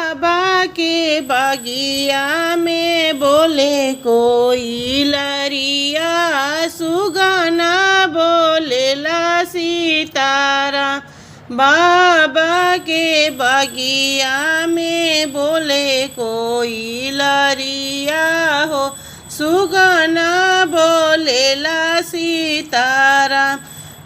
बाबा के बगिया में बोले कोई लरिया, सुगना बोलेला सीतारा। बाबा के बगिया में बोले कोई लरिया हो, सुगना बोलेला सीतारा।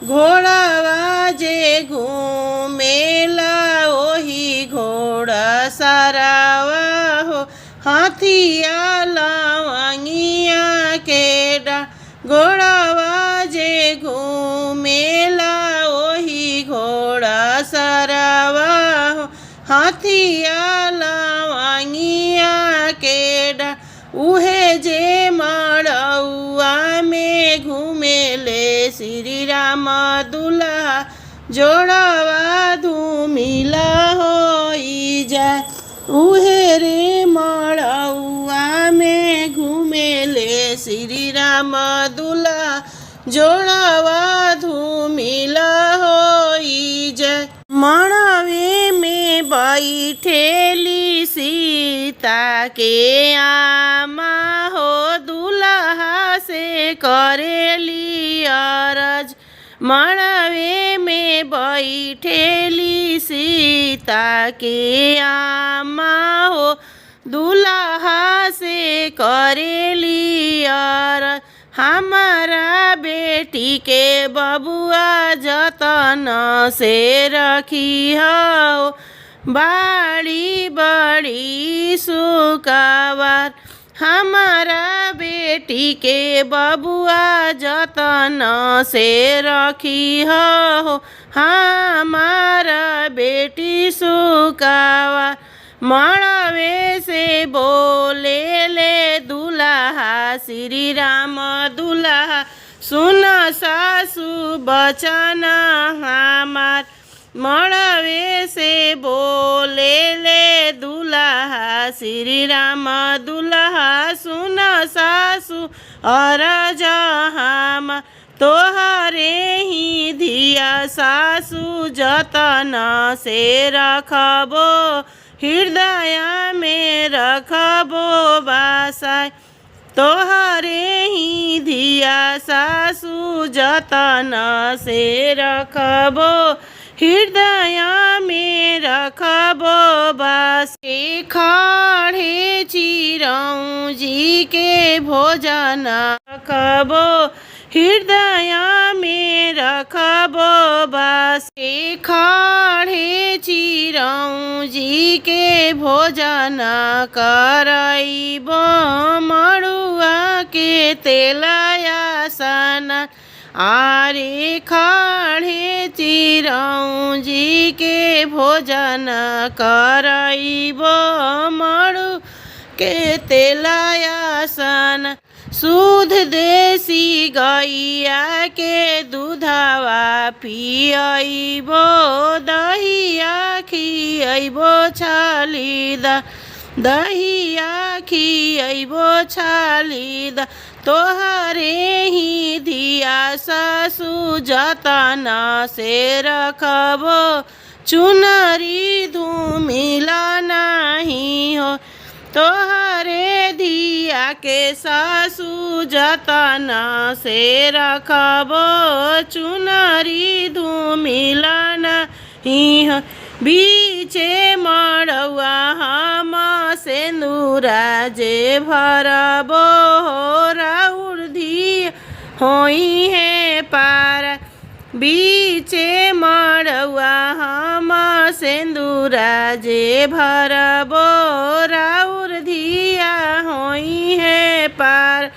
घोड़ावा जे घूमेला ओही घोड़ा सारावा हो, हाथिया लवंगिया के डाँठ। घोड़ावा जे घूमेला ओही घोड़ा सारावा हो, हाथिया लवंगिया के डाँठ। उहे जे मड़ौआ में घूमेले श्री राम दुल्हा, जोड़वा धूमिला होई जाए। उहे रे मड़ौआ में घूमेले श्री राम दुल्हा, जोड़वा धूमिला होई जाए। मड़वे में बैठेली सीता के आमा हो, दुल्हा से करेली अरज। मड़वे में बैठेली सीता के आमा हो, दुल्हा से करेली अरज। हमारा बेटी के बबुआ जतन से रखी हो, बाड़ी बड़ी सुकवार। हमारा बेटी के बबुआ जतन से रखी हो, हमारा बेटी सुकवार। मड़वे से बोले ले दुल्हा श्री राम दुल्हा, सुन सासु बचन हमार। मड़वे से बोले ले दुल्हा श्री राम दुल्हा, सुन सासु अरज हमार। तोहरे ही धिया सासु जतन से रखबो, हृदय में रखबो बासाय। तोहरे ही धिया सासु जतन से रखबो, हृदय में रखबो बास। खड़े चिरौं जी के भोजन रखबो, हृदय में रखबो बास। खड़े चिरौं जी के भोजन करैबो, मड़ुआ के तेलया सन। आरे खड़े चिरौं जी के भोजन करैबो, मड़ु के तेलया सन। शुद्ध देसी गैया के दूधवा पियैबो, दहिया खियैबो छालीदा, दहिया खियैबो छालीदा। तोहरे ही धिया सासु जतन से रखबो, चुनरी धूमिला नहीं हो। तोहरे धिया के सासु जतन से रखबो, चुनरी धूमिला नहीं हो। बीचे मड़ौआ हम सेंदूरा जे भरबो, राउर धिया होई है पार। बीचे मड़ौआ हम सेंदूरा जे भरबो, राउर धिया होई है पार।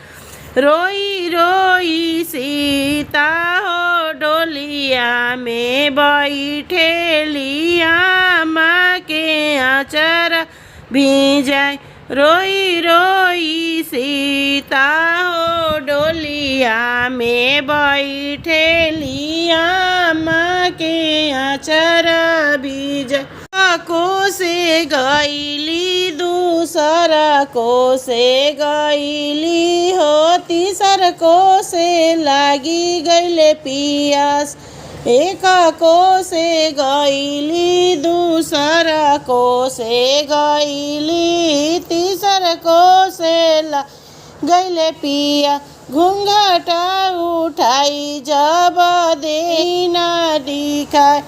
रोई रोई सीता हो, डोलिया में बैठेली आमा के आचर भीजाए। रोई रोई सीता हो, डोलिया में बैठेली आमा के आचर भीजाए। को से गईली, दूसरा को से गईली हो, तीसर को से लागी गईले पियास। एक को से गईली, दूसर को से गईली, तीसर को से गईले पिया। घूंघटा उठाई जब देही न दिखाए,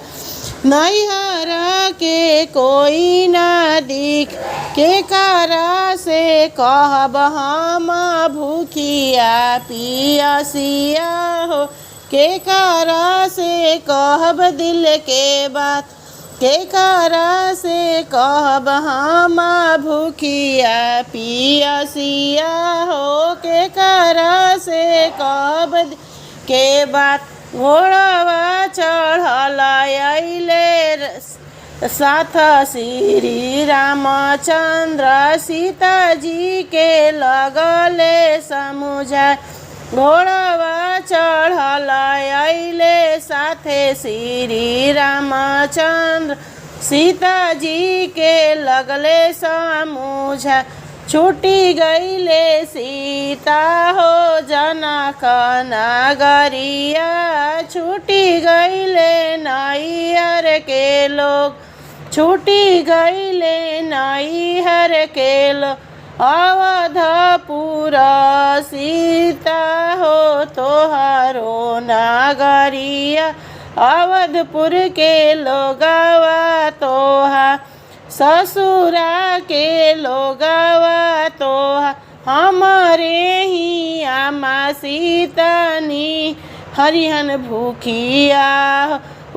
नैहर के कोई न दिख, के कारा से कहब हम भूखिया पियसिया हो। के कारा से कहब दिल के बात, के कारा से कहब हम भूखिया पियसिया हो। के कारा से कहब दिल के बात। घोड़वा चढ़ल अइले साथ श्री रामचंद्र, सीता जी के लगले समुझाए। घोड़वा चढ़ल अइले साथे श्री रामचंद्र, सीता जी के लगले समुझाए। छूटी गईले सीता हो जनक नगरिया, छूटी गईले नैहर के लोग, छूटी गईले नैहर के लोग। अवधपुर सीता हो तोहरो नगरिया, अवधपुर के लोगवा तोहा, ससुरा के लोगवा तोहा। हमारे ही आमा सीतनी हरिहन भूखिया,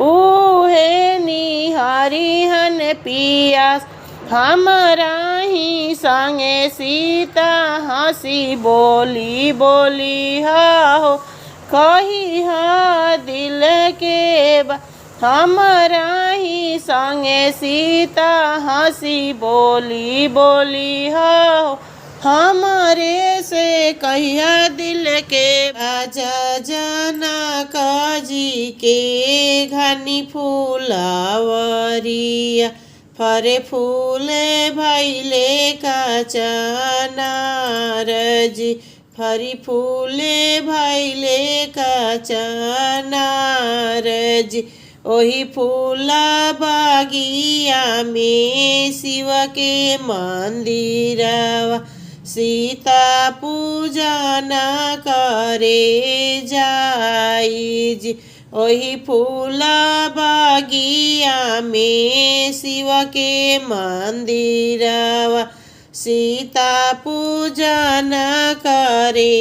उहे नी हरिहन पियास। हमरा ही संगे सीता हंसी बोली बोली हो, कही हा दिल के बा। हमरा ही संगे सीता हंसी बोली बोली हो, हमारे से कहिया दिल के। राजा जनक जी के घनी फूलवरिया, फरे फूले भैले का चनार जी, फरी फूले भैले का चनार जी। ओही फूला बागिया में शिव के मंदिरवा, सीता पूजा न करे जाई जी। ओही फूला बागिया में शिव के मंदिरवा, सीता पूजा न करे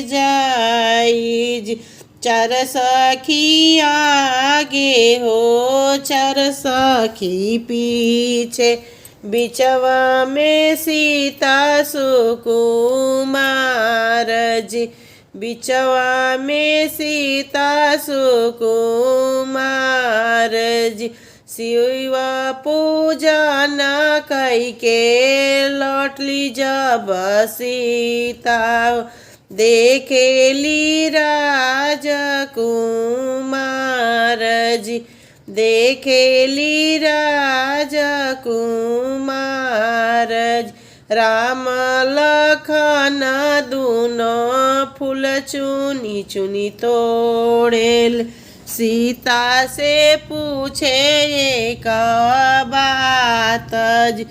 जाई जी। चार सखी आगे हो, चार सखी पीछे, बिचवा में सीता सुकुमार जी, बिचवा में सीता सुकुमार जी। शिव पूजा न कई के लौटली जब सीता, देखेली राजकुमार जी, देखेली राजकुमार जी। राम लखन दूनो फूल चुनी चुनी तोड़ेल, सीता से पूछे एक बात जी।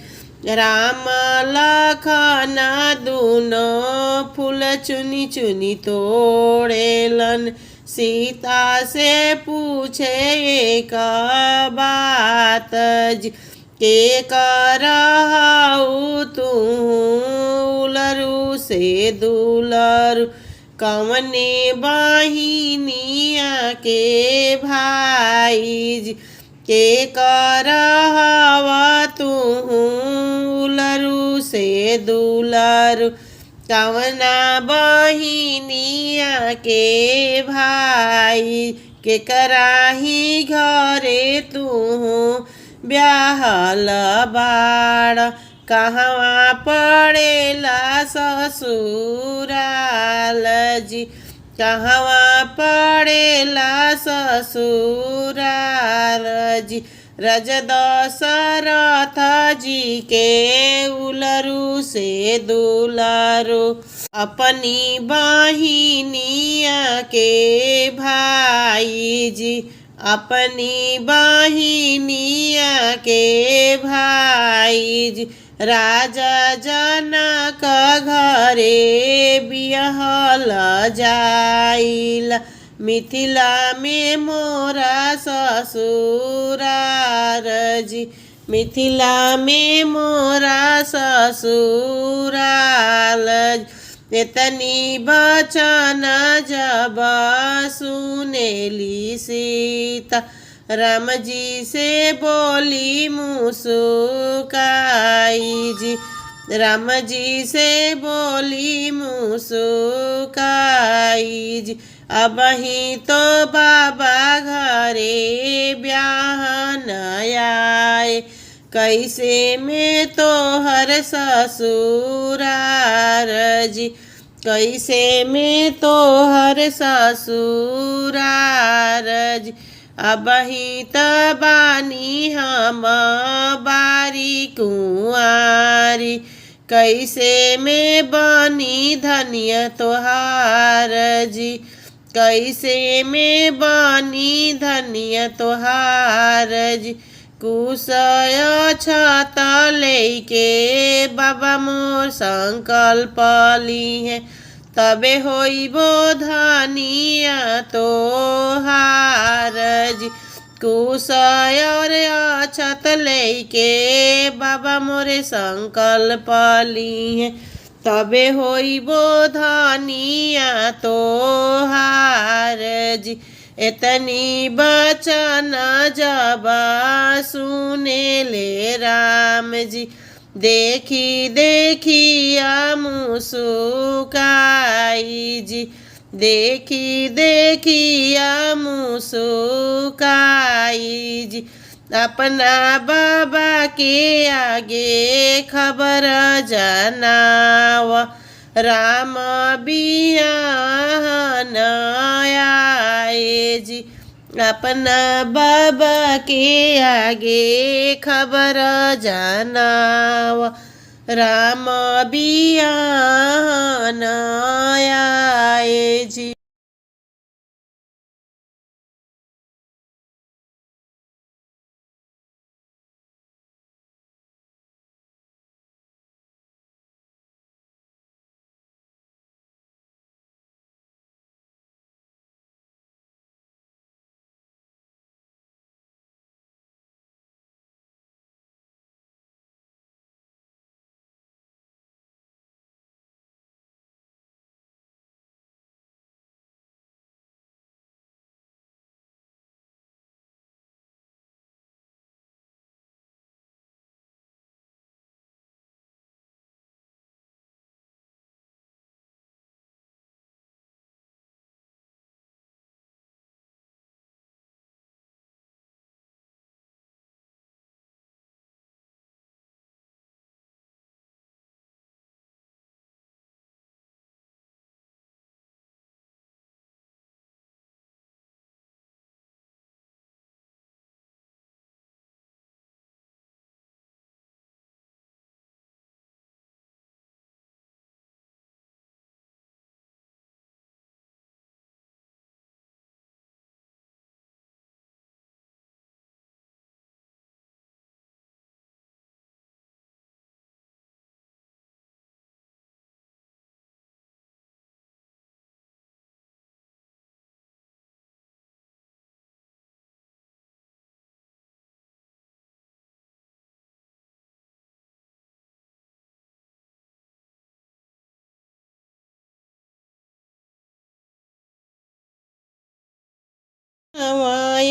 राम लखन दूनो फूल चुनी चुनी तोड़ेलन, सीता से पूछे एक बात जी। के करहु तू उलरू से दुलरू, कवने बहिनिया के भाई जी। के करहवा तू उलरू से दुलरू, कवना बहिनिया के भाई। के कराही घरे तू ब्याहल बाड़, कहवा पड़ेला ससुराल जी, कहवा पड़ेला ससुराल जी। रज दशरथ जी के उलरू से दुलरू, अपनी बहिनिया के भाई जी, अपनी बहिनिया के भाई जी राजा जनक घरे बिहल जाइला। मिथिला में मोरा ससुरार जी, मिथिला में मोरा ससुराल। इतनी बचन जब सुनेली सीता, राम जी से बोली मुस्काई जी, राम जी से बोली मुस्काई जी। अब ही तो बाबा घरे ब्याह न आए, कैसे में तो हर ससुरार जी, कैसे में तो हर ससुरार जी। अब ही तबानी हम बारी कुंवारी, कैसे में बनी धन्य तोहार जी, कैसे में बनी धन्य तोहार जी। कुशय छत लेके बाबा मोर संकल्प ली है, तबे होइबो धनिया तोहार जी। कुशय छत लेके बाबा मोरे संकल्प ली है, तबे होइबो धनिया तोहार जी। इतनी बचन जब सुने ले राम जी, देखी देखिया मुस्काई जी, देखी देखिया मुस्काई जी। अपना बाबा के आगे खबर जनाव, राम बियाहन आए जी। अपना बाबा के आगे खबर जनाव, राम बियाहन आए जी।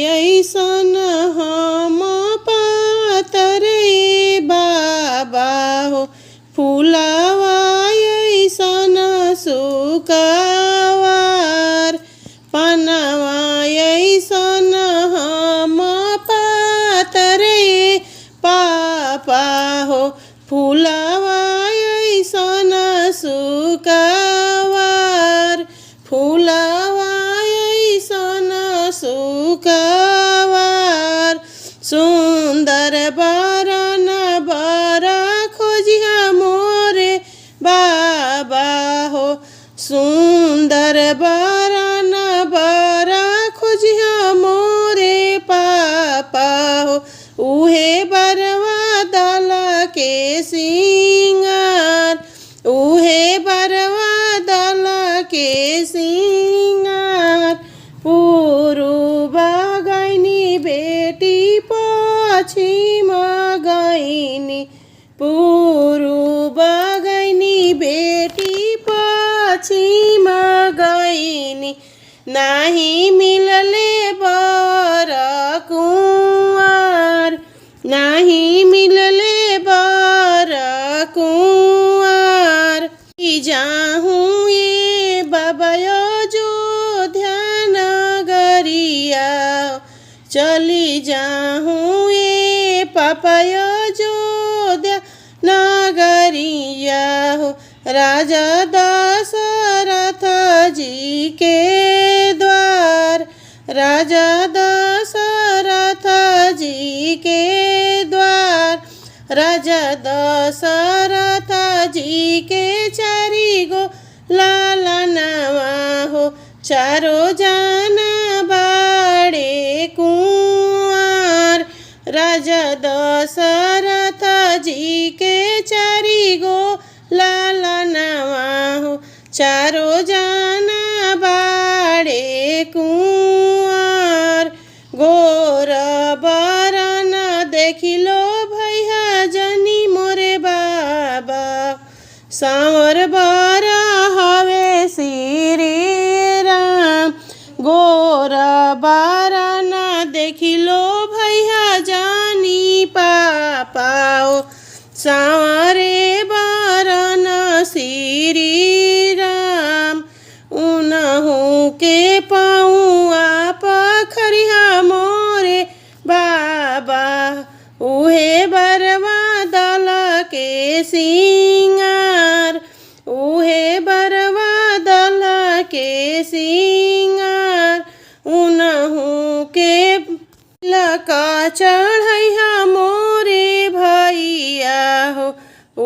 ऐसन हम पातरे बाबा हो, फुलावा ऐसन सुकावार, पनवा ऐसन हम पातरे पापा हो, फुलावा ऐसन सुकावार, फुलावा सुकावार। सुंदर बरन बरा खोजिया मोरे बाबा हो, सुंदर बरन बरा खोजिया मोरे सिंगार उहे बरवा दल के सिंगार पूर्व गइनी बेटी पश्चिम गइनी पूर्व गइनी बेटी पश्चिम गइनी नाही मिलले बर कुंवर नाही मिलले बर कुंवर जाहूँ ये बाबा अयोध्या नगरिया चली जाहूँ ये पापा अयोध्या नगरिया हो राजा दशरथ जी के द्वार राजा दशरथ जी के द्वार राजा दशरथ जी के चारी गो लालनवा हो चारो जाना बाड़े कुंवर राजा दशरथ जी के चारी गो लालनवा हो चारो जाना बाड़े कुंवर गोर बरन देखिलो भैया जनी मोरे बाबा सांवर बर हवे श्री राम गोर बरन देखिलो भैया जानी पापाओ सांवरे बरन श्री राम उनहु के पाऊआ पखरिया मोरे बाबा उहे बरवा दल के सिंगार उहे बरवा दल के सिंगार उनहु के लका चढ़ैया मोरे भैया हो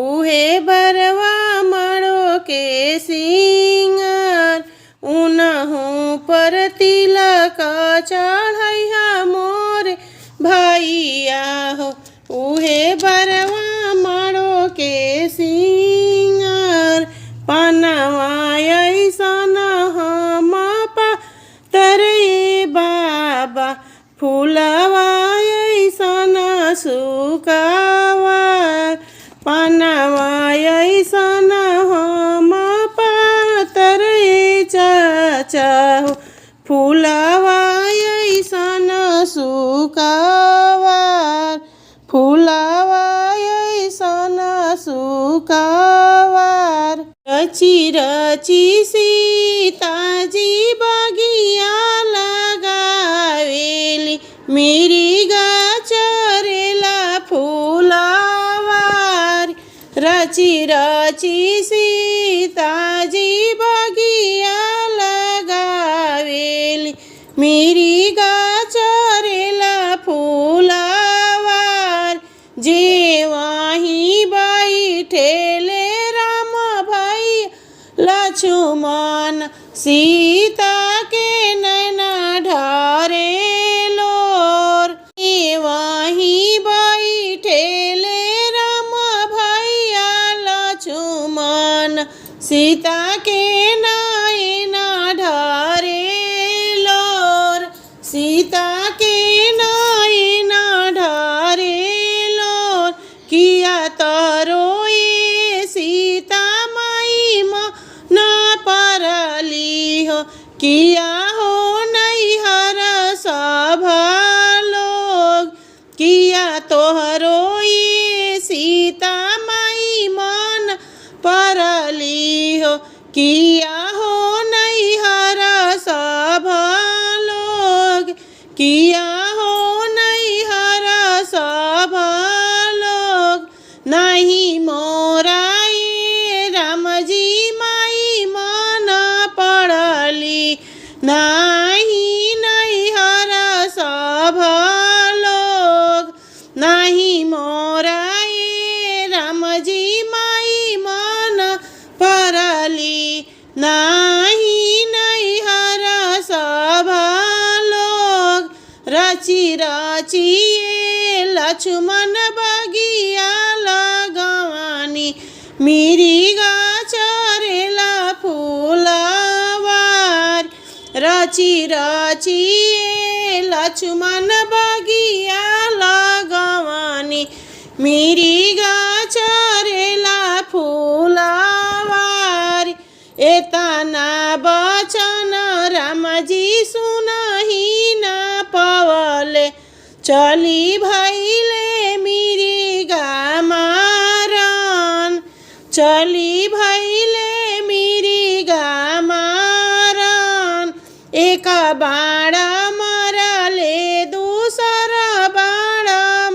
उहे बरवा मड़ो के सिंगार उनहु पर तिलक चढ़ैया मोरे भैया हो उहे बरवा मड़ो के सिंगार पनवा ऐसन हम पातरे बाबा फूलवा ऐसन सुकावा पनवा ऐसन हम पातरे चाचा फूलवा ऐसन सुकावार फूलवा ऐसन सुकावार रची रची सीताजी बगिया लगावेली मेरी चरेला फूलवार रची रची सीताजी बगिया लगावेली मेरी चरेला फूलवार जेवाही बैठेले राम भाई लक्ष्मण सीता के नैना ढारे लोर जेवाही बैठेले राम भैया लक्ष्मण सीता के नैना ढारे लोर सीता के नैना ढारे लोर किया तरोए सीता माई न परली हो किया हो नैहर सब लोग किया तोहरो ये सीता माई मन परली हो किया हो नैहर सब लोग किया हो नैहर सब लोग नहीं मोरा ये राम जी माई मन पड़ली नहीं नैहर सब लोग नहीं मोरा ये राम जी माई मन पड़ली नहीं नैहर सब लोग रची रची लक्ष्मण बगिया लगावा मिरिगा चरेला फुलवार रची रची लक्ष्मण बगिया लगवानी मिरिगा चरेला फुलवार एतना बचन रामजी सुनहि न पवले चली भैले मिरिगा मारन चली भैले मिरिगा मारन एक बाण मरले दूसर बाण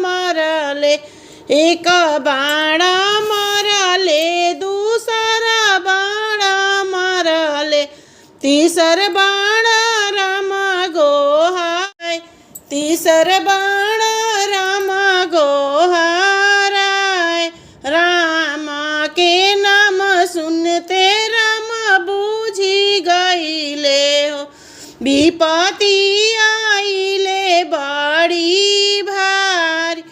मरले एक बाण मरले दूसर बाण मरले तीसर बाण राम गोहाय तीसर बाण राम गोहाराय राम के नाम सुनते राम बूझी गईले हो विपत्ति आइले बड़ी भारी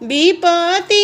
विपत्ति